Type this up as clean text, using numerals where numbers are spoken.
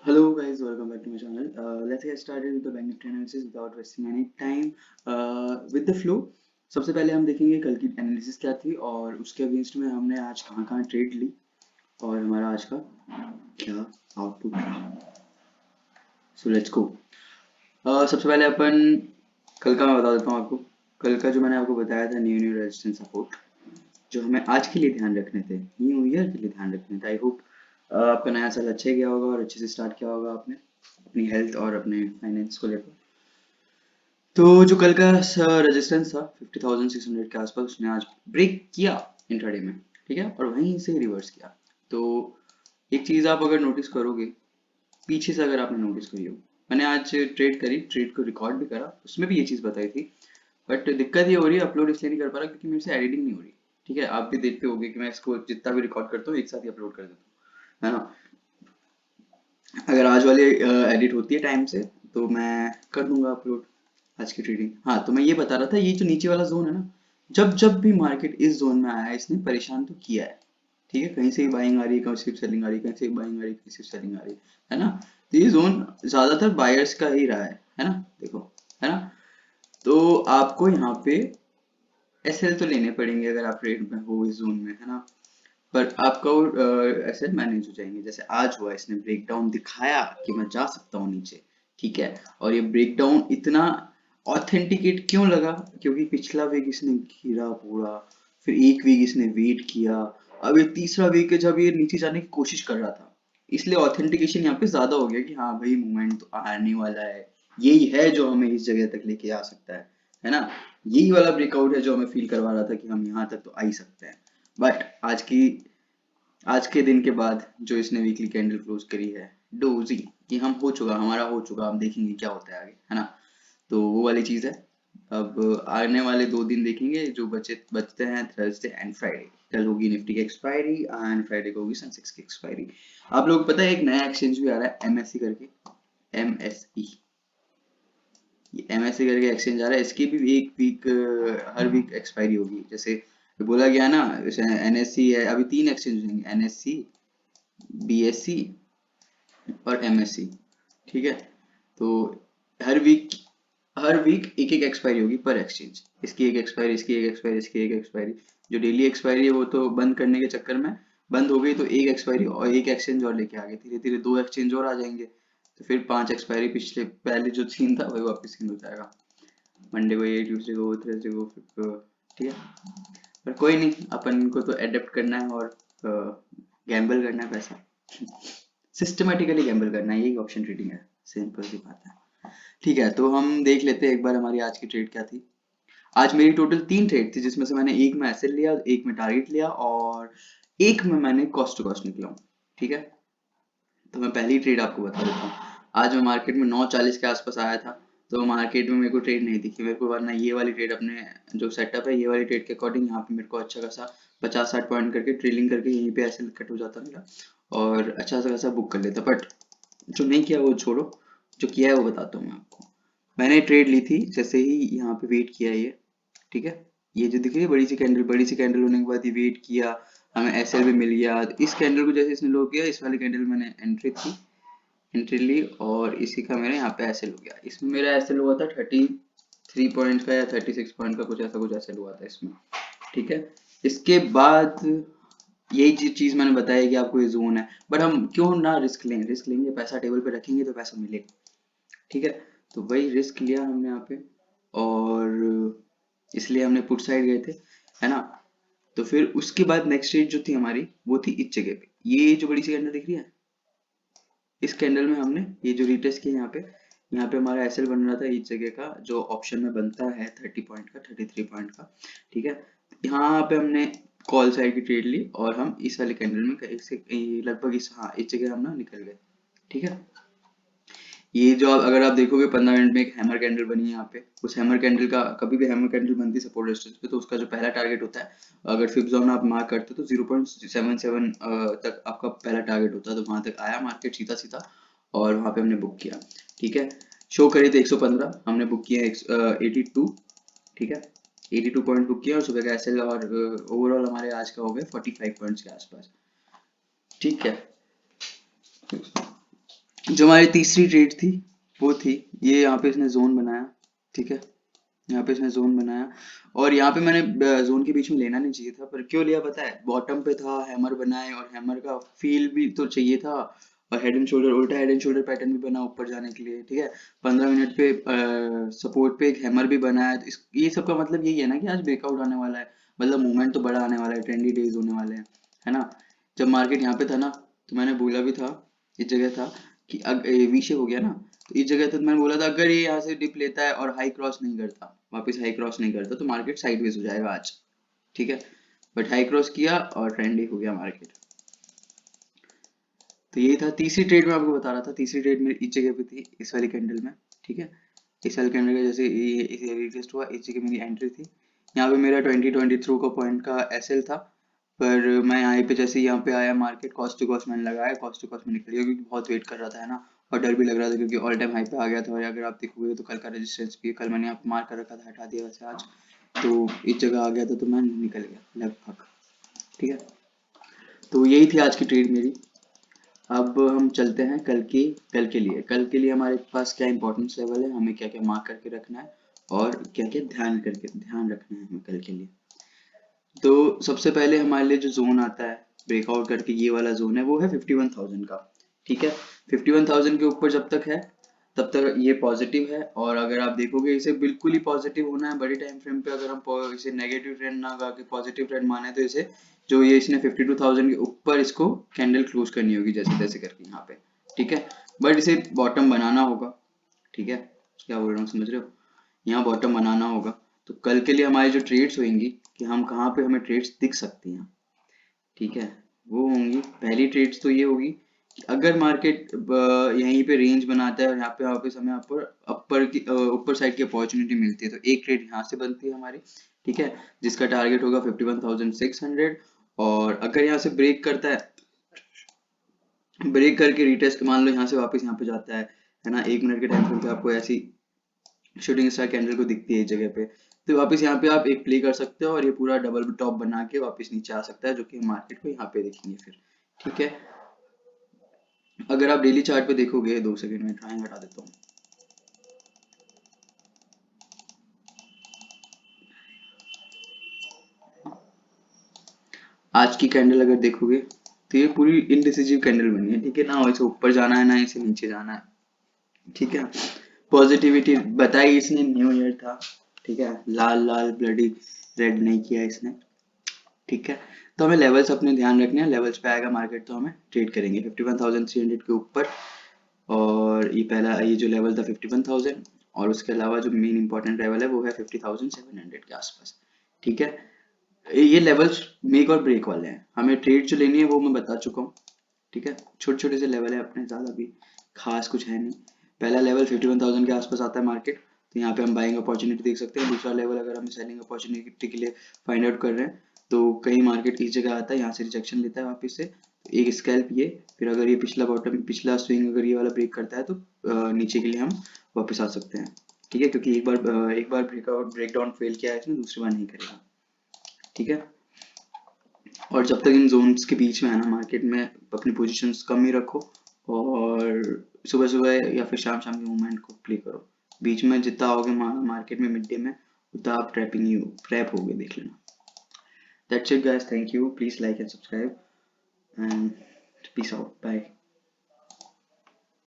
Hello guys, welcome back to my channel. Let's get started with the bank nifty analysis without wasting any time. With the flow, सबसे पहले हम देखेंगे कल की analysis क्या थी और उसके अगेंस्ट में हमने आज कहाँ कहाँ ट्रेड ली और हमारा आज का क्या आउटपुट रहा। So let's go. सबसे पहले अपन कल का मैं बता देता हूँ आपको। कल का जो मैंने आपको बताया था न्यू रेजिस्टेंस सपोर्ट जो हमें आज के लिए ध्यान रखने थे, न्यू ईयर के लिए ध्यान रखने थे। आई होप आपका नया साल अच्छे गया होगा और अच्छे से स्टार्ट किया होगा आपने अपनी हेल्थ और अपने फाइनेंस को लेकर। तो जो कल का रेजिस्टेंस था 50,600 के आसपास उसने आज ब्रेक किया इंट्राडे में, ठीक है, और वहीं से रिवर्स किया। तो एक चीज आप अगर नोटिस करोगे, पीछे से अगर आपने नोटिस करी हो, मैंने आज ट्रेड करी, ट्रेड को रिकॉर्ड भी करा, उसमें भी ये चीज बताई थी। बट दिक्कत ये हो रही है, अपलोड इसलिए नहीं कर पा रहा क्योंकि मेरे से एडिटिंग नहीं हो रही। ठीक है, आप भी देखते होगे कि मैं इसको जितना भी रिकॉर्ड करता हूँ एक साथ ही अपलोड कर देता हूँ, है ना। अगर आज वाली एडिट होती है टाइम से तो मैं कर दूंगा अपलोड आज की ट्रेडिंग। हाँ, तो मैं ये बता रहा था, ये जो नीचे वाला जोन है ना, जब जब भी मार्केट इस जोन में आया है इसने परेशान तो किया है। ठीक है, कहीं से भी बाइंग आ रही है, कहीं से सेलिंग आ रही है, कहीं से बाइंग आ रही है, कहीं से सेलिंग आ रही है ना। तो ये जोन ज्यादातर बायर्स का ही रहा है ना, देखो, है ना। तो आपको यहाँ पे एसएल तो लेने पड़ेंगे अगर आप ट्रेड में हो इस जोन में, है ना। पर आपका वो एसेट मैनेज हो जाएंगे। जैसे आज हुआ, इसने ब्रेकडाउन दिखाया कि मैं जा सकता हूँ नीचे, ठीक है। और ये ब्रेकडाउन इतना ऑथेंटिकेट क्यों लगा, क्योंकि पिछला वीक इसने घिरा पूरा, फिर एक वीक इसने वेट किया, अब ये तीसरा वीक है जब ये नीचे जाने की कोशिश कर रहा था, इसलिए ऑथेंटिकेशन यहाँ पे ज्यादा हो गया कि हाँ भाई मूवमेंट तो आने वाला है, यही है जो हमें इस जगह तक लेके आ सकता है ना। यही वाला ब्रेकआउट है जो हमें फील करवा रहा था कि हम यहाँ तक तो आ ही सकते हैं। बट आज के दिन के बाद जो इसने वीकली कैंडल क्लोज करी है डोजी, कि हम हो चुका, हमारा हो चुका, हम देखेंगे क्या होता है आगे, है ना। तो वो वाली चीज है। अब आने वाले 2 दिन देखेंगे जो बचते हैं, थर्सडे एंड फ्राइडे। कल होगी निफ्टी की एक्सपायरी एंड फ्राइडे को होगी सेंसेक्स की एक्सपायरी। आप लोग पता है एक नया एक्सचेंज भी आ रहा है एमएससी करके, एमएसई, एमएससी करके एक्सचेंज आ रहा है। इसकी भी एक वीक, हर वीक एक्सपायरी होगी, जैसे बोला गया ना। एनएससी है, अभी 3 एक्सचेंज होंगे, एनएससी, बीएससी और एमएससी, ठीक है। तो हर वीक हर वीक एक एक एक्सपायरी होगी पर एक्सचेंज। इसकी एक एक्सपायरी, इसकी एक एक्सपायरी, इसकी एक एक्सपायरी। जो डेली एक्सपायरी है वो तो बंद करने के चक्कर में बंद हो गई, तो एक एक्सपायरी और एक एक्सचेंज और लेके आ गए, धीरे धीरे 2 एक्सचेंज और आ जाएंगे, तो फिर 5 एक्सपायरी। पिछले पहले जो सीन था वही वापस सीन हो जाएगा। मंडे को ये, ट्यूसडे को, थर्सडे को, फिर ठीक है। पर कोई नहीं, अपन को तो एडेप्ट करना है और गैम्बल करना है पैसा, सिस्टमेटिकली गैम्बल करना है, यही ऑप्शन ट्रेडिंग है, सिंपल सी बात है। ठीक है, तो हम देख लेते हैं एक बार हमारी आज की ट्रेड क्या थी। आज मेरी टोटल 3 ट्रेड थी, जिसमें से मैंने एक में एसएल लिया, एक में टारगेट लिया और एक में मैंने कॉस्ट टू कॉस्ट निकला हूँ, ठीक है। तो मैं पहली ट्रेड आपको बता देता हूँ। आज मैं मार्केट में 9:40 के आसपास आया था, तो मार्केट में मेरे को ट्रेड नहीं दिखी मेरे को, वरना ये वाली ट्रेड अपने जो सेटअप है, ये वाली ट्रेड के अकॉर्डिंग यहाँ पे मेरे को अच्छा खासा 50-60 पॉइंट करके ट्रेलिंग करके यहीं पे ऐसे कट हो जाता मेरा और अच्छा सा खासा बुक कर लेता। बट जो नहीं किया वो छोड़ो, जो किया है वो बताता हूँ मैं आपको। मैंने ट्रेड ली थी जैसे ही यहाँ पे वेट किया ये, ठीक है। ये जो दिख रही है बड़ी सी कैंडल, बड़ी सी कैंडल होने के बाद ये वेट किया, हमें एसएल भी मिल गया। तो इस कैंडल को जैसे इसने लो किया, इस वाली कैंडल में मैंने एंट्री ली और इसी का मेरा यहाँ पे एसएल हो गया। इसमें मेरा एसएल हुआ था 33 पॉइंट का या 36 पॉइंट का, कुछ एसएल हुआ था इसमें, ठीक है। इसके बाद यही चीज मैंने बताया कि आपको ये जोन है, बट हम क्यों ना रिस्क लें, रिस्क लेंगे, पैसा टेबल पे रखेंगे तो पैसा मिलेगा, ठीक है। तो वही रिस्क लिया हमने यहाँ पे और इसलिए हमने पुट साइड गए थे, है ना। तो फिर उसके बाद नेक्स्ट स्टेज जो थी हमारी वो थी इस जगह पे, ये जो बड़ी सी कैंडल दिख रही है, इस कैंडल में हमने ये जो रिटेस्ट किया यहाँ पे हमारा एसएल बन रहा था इस जगह का, जो ऑप्शन में बनता है 30 पॉइंट का, 33 पॉइंट का, ठीक है। यहाँ पे हमने कॉल साइड की ट्रेड ली और हम इस वाले कैंडल में लगभग इस, हाँ, इस जगह हम ना निकल गए, ठीक है। ये जो अगर आप देखोगे 15 मिनट में एक हैमर कैंडल बनी है यहाँ पे, उस हैमर कैंडल का, कभी भी हैमर कैंडल बनती है सपोर्ट रेजिस्टेंस पे, तो उसका जो पहला टारगेट होता है, अगर फिफ्थ जोन आप मार्क करते हो तो 0.77 तक आपका पहला टारगेट होता है। तो वहां तक आया मार्केट सीधा सीधा और वहां पे हमने बुक किया, ठीक है। शो करी थी 115, हमने बुक किया 82, ठीक है। 82 पॉइंट बुक किया और सुबह का एसएल और ओवरऑल हमारे आज का हो गया 45 पॉइंट्स के आसपास, ठीक है। जो हमारी तीसरी ट्रेड थी वो थी ये, यहाँ पे इसने जोन बनाया, ठीक है, यहाँ पे इसने जोन बनाया और यहाँ पे मैंने जोन के बीच में लेना नहीं चाहिए था, पर क्यों लिया पता है, बॉटम पे था, हैमर बनाए और हैमर का फील भी तो चाहिए था, और हेड एंड शोल्डर, उल्टा हेड एंड शोल्डर पैटर्न भी बना ऊपर जाने के लिए, ठीक है, 15 मिनट पे सपोर्ट पे एक हैमर भी बनाया, तो ये सब का मतलब यही है ना कि आज ब्रेकआउट आने वाला है, मतलब मूवमेंट तो बड़ा आने वाला है, ट्रेंडी डेज होने वाले हैं, है ना। जब मार्केट यहाँ पे था ना, तो मैंने बोला भी था, इस जगह था कि वी शेप हो गया ना, तो इस जगह तक मैंने बोला था अगर ये यहाँ से डिप लेता है और हाई क्रॉस नहीं करता, वापस हाई क्रॉस नहीं करता, तो मार्केट साइडवेज हो जाएगा आज, ठीक है, बट हाई क्रॉस किया और ट्रेंडी हो गया मार्केट। तो यही था तीसरी ट्रेड में, आपको बता रहा था तीसरी ट्रेड मेरी इस जगह पे थी, इस वाली कैंडल में, ठीक है, इस वाली कैंडल का जैसे ये इसे रिटेस्ट हुआ, इस जगह मेरी एंट्री थी, यहाँ पे मेरा 20 थ्रू का पॉइंट का एसएल था, पर मैं यहाँ पे जैसे यहाँ पे आया मार्केट, कॉस्ट टू कॉस्ट मैंने लगाया, कॉस्ट टू कॉस्ट में निकल गया, क्योंकि बहुत वेट कर रहा था, है ना, और डर भी लग रहा था क्योंकि ऑल टाइम हाई पे आ गया था, और अगर आप देखोगे तो कल का रेजिस्टेंस भी कल मैंने यहाँ पे मार्क कर रखा था, हटा दिया वैसे आज, तो इस जगह आ गया था तो मैं निकल गया लगभग, ठीक है। तो यही थी आज की ट्रेड मेरी। अब हम चलते हैं कल के लिए हमारे पास क्या इंपॉर्टेंस लेवल है, हमें क्या क्या मार्क करके रखना है और क्या क्या ध्यान रखना है हमें कल के लिए। तो सबसे पहले हमारे लिए जो जोन आता है ब्रेकआउट करके, ये वाला जोन है, वो है 51,000 का, ठीक है, 51,000 के ऊपर जब तक है तब तक ये पॉजिटिव है, और अगर आप देखोगे इसे बिल्कुल ही पॉजिटिव होना है बड़े टाइम फ्रेम पे, अगर हम इसे नेगेटिव ट्रेंड ना गा के पॉजिटिव ट्रेंड माने, तो इसे जो ये इसने 52,000 के ऊपर इसको कैंडल क्लोज करनी होगी जैसे तैसे करके यहाँ पे, ठीक है, बट इसे बॉटम बनाना होगा, ठीक है, क्या बोल रहा हूँ समझ रहे हो, यहाँ बॉटम बनाना होगा। तो कल के लिए हमारी जो ट्रेड्स होंगी कि हम कहाँ पे हमें ट्रेड्स दिख सकती हैं, ठीक है, वो होंगी, पहली ट्रेड्स तो ये होगी कि अगर मार्केट यहीं पे रेंज बनाता है और यहाँ पे वापस हमें अपर की ऊपर साइड की अपॉर्चुनिटी मिलती है, तो एक ट्रेड यहाँ से बनती है हमारी, ठीक है, जिसका टारगेट होगा 51,600, और अगर यहाँ से ब्रेक करता है, ब्रेक करके रिटेस्ट मान लो यहाँ से वापस यहाँ पे जाता है ना, 1 मिनट के टाइम फ्रेम पे आपको ऐसी शूटिंग स्टार कैंडल को दिखती है इस जगह पे, तो वापस यहाँ पे आप एक प्ले कर सकते हो और ये पूरा डबल टॉप बना के वापस नीचे आ सकता है, जो कि मार्केट को यहाँ पे देखेंगे फिर, ठीक है। अगर आप डेली चार्ट पे देखोगे, 2 सेकंड में ड्राइंग हटा देता हूँ, आज की कैंडल अगर देखोगे तो ये पूरी इनडिसिजिव कैंडल बनी है, ठीक है ना, इसे ऊपर जाना है ना इसे नीचे जाना है, ठीक है, पॉजिटिविटी बताई इसने, न्यू ईयर था, ठीक है, लाल लाल ब्लडी रेड नहीं किया इसने, ठीक है। तो हमें लेवल्स अपने ध्यान रखने हैं, लेवल्स पे आएगा मार्केट तो हमें ट्रेड करेंगे 51,300 के ऊपर, और ये पहला ये जो लेवल था 51,000, और उसके अलावा जो मेन इंपॉर्टेंट लेवल है वो है 50,700 के आसपास, ठीक है। ये लेवल्स मेक और ब्रेक वाले हैं, हमें ट्रेड जो लेनी है वो मैं बता चुका हूँ, ठीक है, छोटे छोटे से लेवल है अपने, ज्यादा भी खास कुछ है नहीं। पहला लेवल 51,000 के आसपास आता है मार्केट, तो यहाँ पे हम बाइंग अपॉर्चुनिटी देख सकते हैं। दूसरा लेवल अगर हम सेलिंग अपॉर्चुनिटी के लिए फाइंड आउट कर रहे हैं, तो कहीं मार्केट इस जगह आता है, यहाँ से रिजेक्शन लेता है वापस से, तो एक स्कैल्प ये, फिर अगर ये पिछला बॉटम पिछला स्विंग अगर ये वाला ब्रेक करता है तो नीचे के लिए हम वापस आ सकते हैं, ठीक है, क्योंकि एक बार ब्रेकआउट ब्रेकडाउन फेल किया है इसने, दूसरी बार नहीं करेगा, ठीक है। और जब तक इन जोन्स के बीच में है ना मार्केट में, अपनी पोजीशंस कम ही रखो, और सुबह सुबह या फिर शाम शाम के मूवमेंट को प्ले करो, बीच में जितना आओगे मार्केट में मिड डे में उतना आप ट्रैप होगे, देख लेना। That's it guys, thank you, please like and subscribe and peace out, bye.